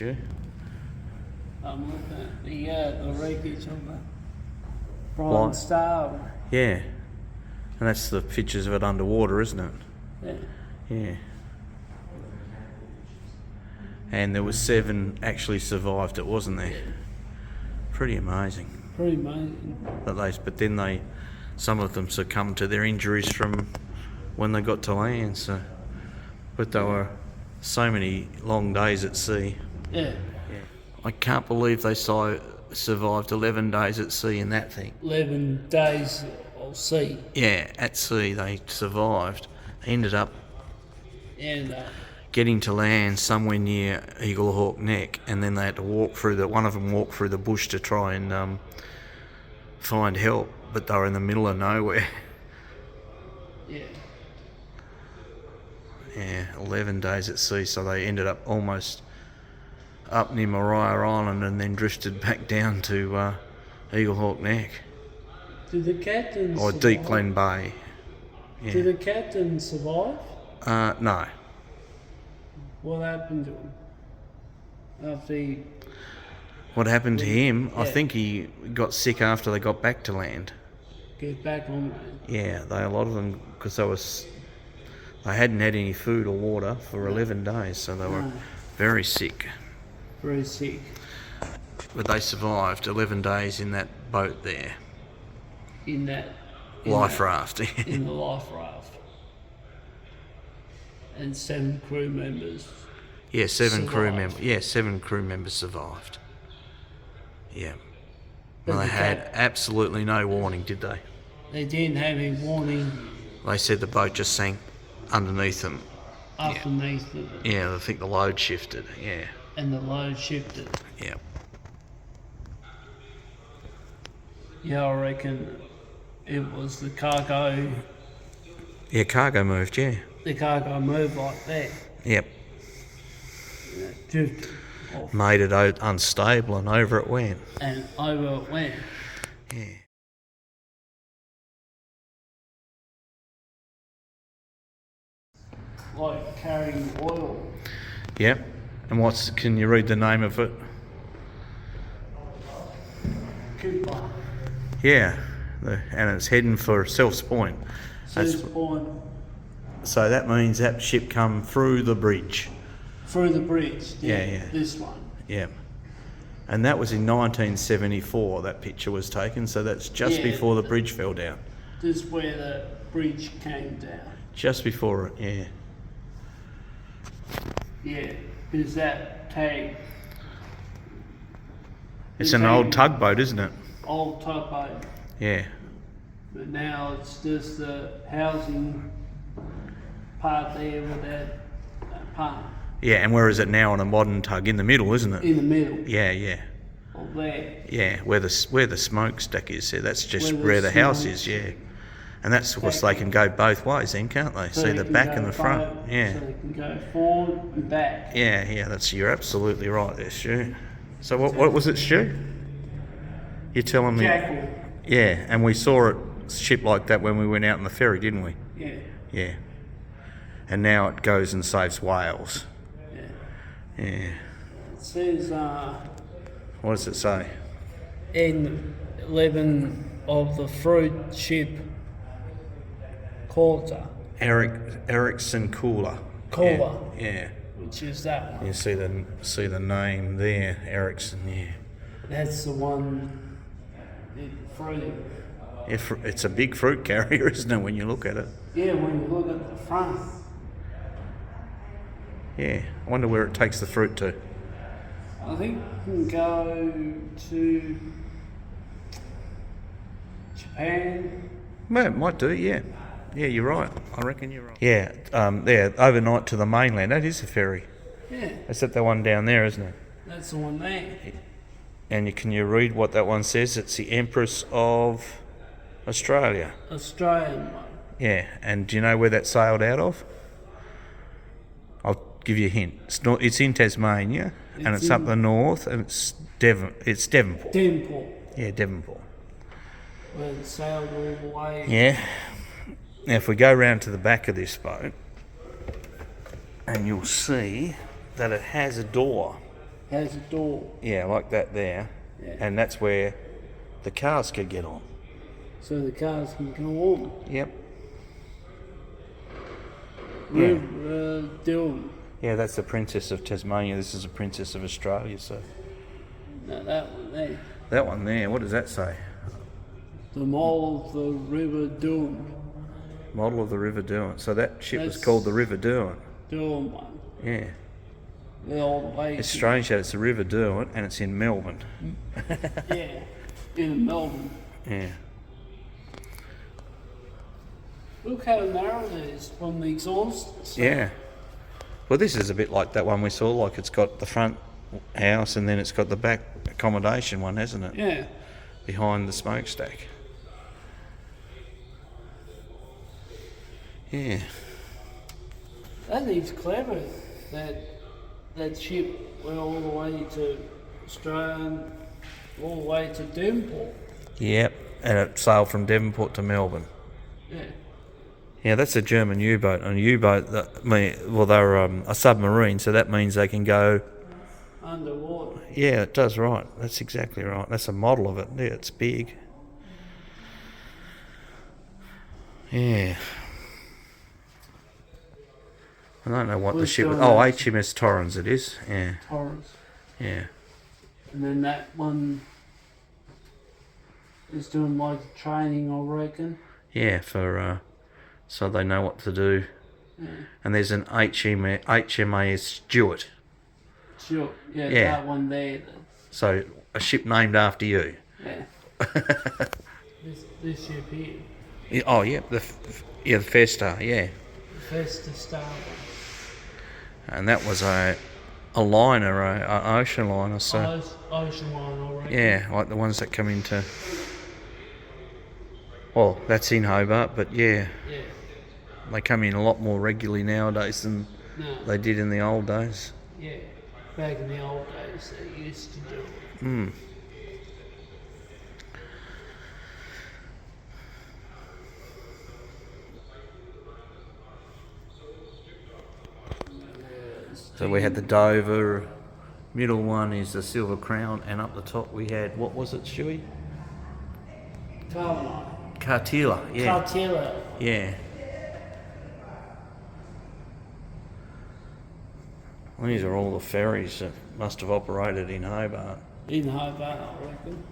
Stu. I'm looking at the wreckage of the Bright Star. Yeah. And that's the pictures of it underwater, isn't it? Yeah. Yeah. And there was 7 actually survived it, wasn't there? Pretty amazing. Pretty amazing. But then some of them succumbed to their injuries from when they got to land. So, but they were so many long days at sea. Yeah. I can't believe they survived 11 days at sea in that thing. 11 days of sea. Yeah, at sea they survived. They ended up And getting to land somewhere near Eagle Hawk Neck, and then they had to one of them walked through the bush to try and find help, but they were in the middle of nowhere. yeah. Yeah, 11 days at sea, so they ended up almost up near Maria Island and then drifted back down to Eagle Hawk Neck. Did the captain Or survive? Deep Glen Bay. Yeah. Did the captain survive? No. What happened to him? After he... What happened to him? Yeah. I think he got sick after they got back to land. Get back on land. Yeah, a lot of them, because they hadn't had any food or water for 11 days, so they were very sick. Very sick. But they survived 11 days in that boat there. In the Raft. In the life raft. And 7 crew members. Yeah, 7 crew survived. members. Yeah, 7 crew members survived. Yeah. But Well, they the had absolutely no warning, did they? They didn't have any warning They said the boat just sank underneath them. underneath it. Yeah, I think the load shifted. Yeah. And the load shifted. Yeah. Yeah, I reckon it was the cargo. Yeah, cargo moved. Yeah. The cargo moved like that. Yep. And it drifted off. Made it unstable, and over it went. And over it went. Yeah. Like carrying oil. Yep. And can you read the name of it? Cooper. Yeah. And it's heading for Self's Point. Sue's Point. So that means that ship come through the bridge. Through the bridge. Yeah. This one. Yeah. And that was in 1974, that picture was taken, so that's just before the bridge fell down. This is where the bridge came down. Just before it, yeah. Yeah, because that tag. It's an old tugboat, isn't it? Old tugboat. Yeah. But now it's just the housing part there with that part Yeah, and where is it now on a modern tug? In the middle, isn't it? in the middle Yeah. of there. Yeah, where the smokestack is, yeah, that's just Where where the the house smoke- is, yeah. And that's of course they can go both ways then, can't they? So See they the can back go and the front. both- Yeah. So they can go forward and back. Yeah, you're absolutely right there, Stu. So what was it, Stu? You're telling me? Jackal. Yeah, and we saw it ship like that when we went out on the ferry, didn't we? Yeah. Yeah. And now it goes and saves whales. Yeah. Yeah. It says What does it say? in 11 of the fruit ship quarter. Ericsson Cooler. Cooler. Yeah. Which is that one. You see the name there, Ericsson. Yeah. That's the one. The fruit. It's a big fruit carrier, isn't it? When you look at it. Yeah, when you look at the front. Yeah. I wonder where it takes the fruit to. I think you can go to Japan. Well, it might do. Yeah. Yeah, you're right. I reckon you're right. Yeah. There overnight to the mainland. That is a ferry. Yeah, Is that the one down there, isn't it? that's the one there. And can you read what that one says? It's the Empress of Australia. Australian one. Yeah, and do you know where that sailed out of? I'll give you a hint. It's in Tasmania, and it's up the north, and it's Devonport. Devonport. Yeah, Devonport. Where it sailed all the way. Yeah. Now, if we go round to the back of this boat, and you'll see that it has a door. has a door. Yeah, like that there. Yeah. And that's where the cars could get on. So the cars can go on. Yep. River Doom. Yeah, that's the Princess of Tasmania. This is the Princess of Australia. So No, that one there. that one there, what does that say? The mole of the River Doom. Model of the River Derwent. So that ship was That's- called the River Derwent. Doom one. Yeah. With all the way. It's strange that it's the River Derwent and it's in Melbourne. Yeah. In Melbourne. Yeah. Look how narrow it is from the exhaust. Yeah. Well, this is a bit like that one we saw. Like it's got the front house and then it's got the back accommodation one, hasn't it? Yeah. Behind the smokestack. Yeah. That is clever. That ship went all the way to Australia and all the way to Devonport. Yep. And it sailed from Devonport to Melbourne. Yeah. Yeah, that's a German U-boat. And a U-boat, they're a submarine, so that means they can go... Underwater. Yeah, it does, right. That's exactly right. That's a model of it. Yeah, it's big. Yeah. I don't know what the ship was. Oh, HMS Torrens it is. Yeah. Torrens. Yeah. And then that one is doing like training, I reckon. Yeah, for so they know what to do. Yeah. And there's an HMAS Stuart. Sure. Yeah, Yeah. that one there. So a ship named after you. Yeah. this ship here. Yeah, oh, yeah, the Festa, yeah. The Festa Star one. And that was a liner, an ocean liner. So Ocean line, I reckon. yeah, like the ones that come into. Well, that's in Hobart, but yeah, Yeah. they come in a lot more regularly nowadays than No. they did in the old days. Yeah. Back in the old days, they used to do it. Hmm. So we had the Dover, middle one is the Silver Crown, and up the top we had, what was it, Stewie? Cartilla, yeah. Cartilla. Yeah. These are all the ferries that must have operated in Hobart. In Hobart, I reckon.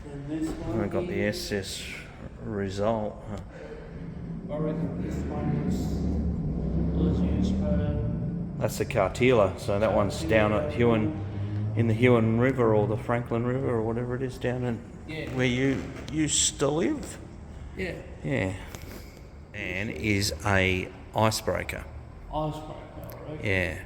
And this one. And I got the here, SS Result. I reckon this one was used for. That's the Cartilla, so that one's down at Huon, in the Huon River or the Franklin River or whatever it is down in where you used to live. Yeah. Yeah. And is a icebreaker. Icebreaker, I reckon. Yeah.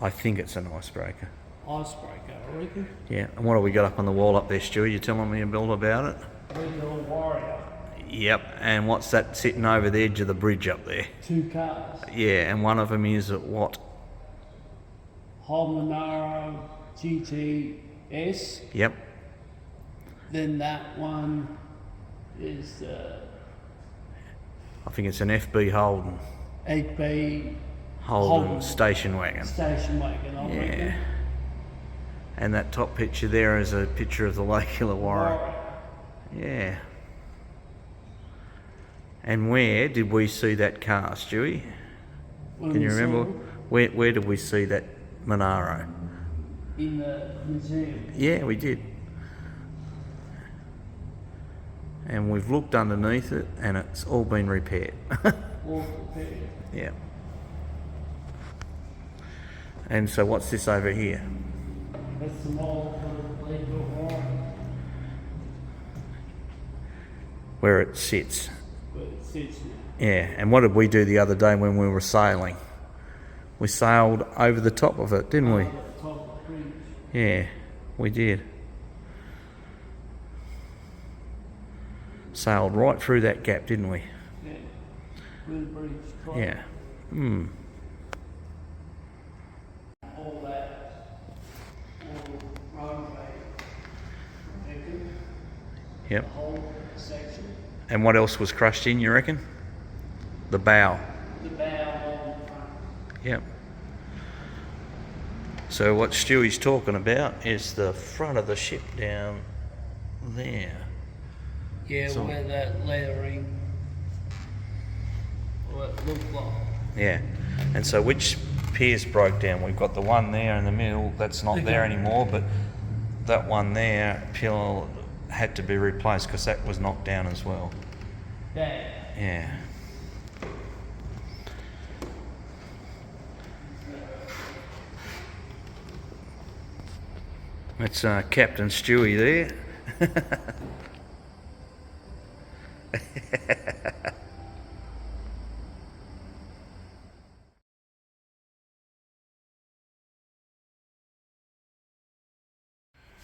I think it's an icebreaker. Icebreaker, I reckon. Yeah. And what have we got up on the wall up there, Stu? You telling me, Bill, about it? Regular Warrior. Yep. And what's that sitting over the edge of the bridge up there? 2 cars. Yeah. And one of them is at what? Holmanara GTS. Yep. Then that one is I think it's an FB Holden. 8B Holden station wagon. station wagon, I Yeah. reckon. And that top picture there is a picture of the Lake Illawarra. Warrior. Yeah. And where did we see that car, Stewie? When Can you we saw remember? it Where did we see that Monaro? in the museum. Yeah, we did. And we've looked underneath it and it's all been repaired. All prepared. Yeah. And so what's this over here? That's the mall for the Lake Illawarra. Where it sits. But it sits now. Yeah, and what did we do the other day when we were sailing? We sailed over the top of it, didn't we? At the top of the bridge. Yeah, we did. Sailed right through that gap, didn't we? Yeah. With the bridge. Right. Yeah. Hmm. All that. All runway. I reckon. Yep. The whole section. And what else was crushed in, you reckon? The bow. The bow on the front. Yep. So what Stewie's talking about is the front of the ship down there. Yeah, So- where that lettering, what it looked like. Yeah. And so which piers broke down? We've got the one there in the middle, that's not there Okay. anymore, but that one there, pillar, had to be replaced because that was knocked down as well. Yeah. Yeah. That's Captain Stewie there.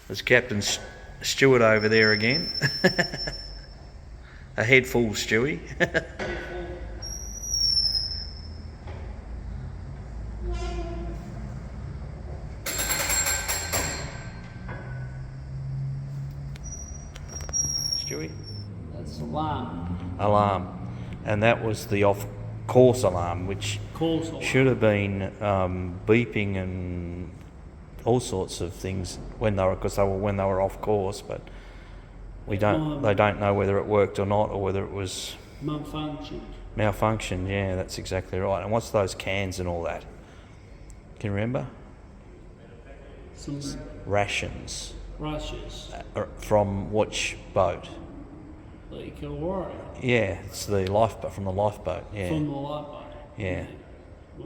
There's Captain Stewart over there again. A head full, Stewie. Stewie? That's alarm. Alarm. And that was the off-course alarm, which Course alarm. should have been beeping and all sorts of things when they were off course, but they don't know whether it worked or not, or whether it was malfunctioned. Yeah, that's exactly right. And what's those cans and all that? Can you remember? Some Rations. rushes. From which boat? Like a warrior. Yeah, it's the lifeboat, from the lifeboat. Yeah. From the lifeboat. Yeah.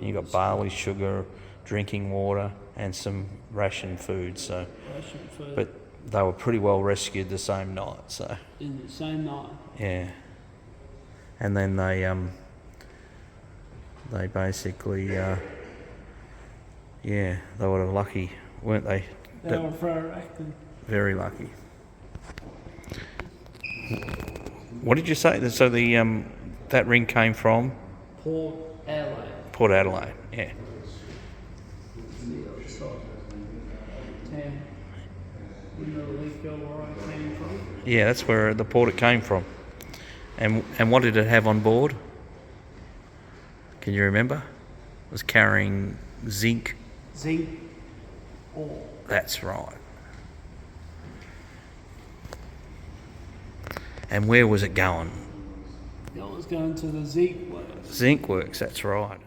You got barley, sugar, drinking water, and some ration food. So, Ration food. but they were pretty well rescued the same night. So, In the same night. yeah. And then they basically, they were lucky, weren't they? They were very active. Very lucky. What did you say? So the that ring came from Port Adelaide. Port Adelaide. Yeah. Where I came from. Yeah, that's where the port it came from. And what did it have on board? Can you remember? It was carrying zinc. Zinc ore. That's right. And where was it going? That was going to the zinc works. Zinc works, that's right.